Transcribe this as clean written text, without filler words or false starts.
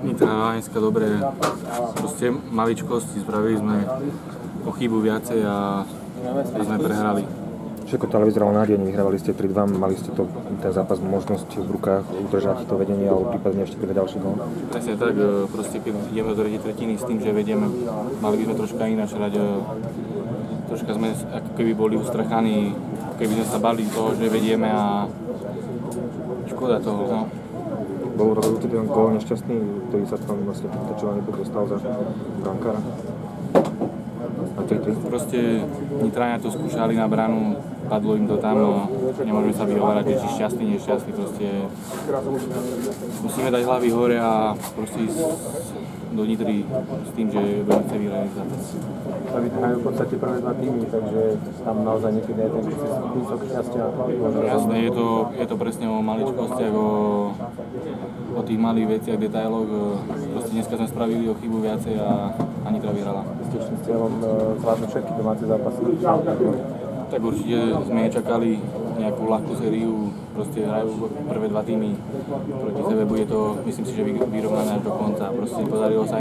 Nitra Láňska dobre, proste maličkosti, spravili sme o chybu viacej a sme prehrali. Všetko to ale vyzeralo nádejne, vyhrávali ste 3-2, mali ste to, ten zápas možnosť v rukách udržať to vedenie alebo prípadne ešte pre ďalší gól? Presne tak, proste keď ideme do tretej tretiny s tým, že vedieme, mali by sme troška ináč hrať, troška sme ako keby boli ustrachaní, keby sme sa bali toho, že vedieme a škoda toho, no. Bol rozhodnutý ten gól nešťastný, ktorý sa tam vlastne pritačovaný dostal za brankára? Proste Nitrania to skúšali na bránu, padlo im to tam, nemôžeme sa vyhovárať, či šťastný, nešťastný, proste musíme dať hlavy hore a proste ísť do Nitry s tým, že budeme chcieť vyhrať zápas. Vy hrajú v podstate prvé dva týmy, takže tam naozaj niekedy je ten kúsok šťastia. Jasné, je to presne o maličkostiach, o tých malých veciach, detailoch. Proste dneska sme spravili o chybu viacej a Nitra vyhrala. Ste šli s cieľom zvládnuť všetky domáce zápasy? Tak určite sme nečakali nejakú ľahkú sériu, proste hrajú prvé dva týmy proti sebe, bude to, myslím si, že vyrovnané až do konca. Proste podarilo sa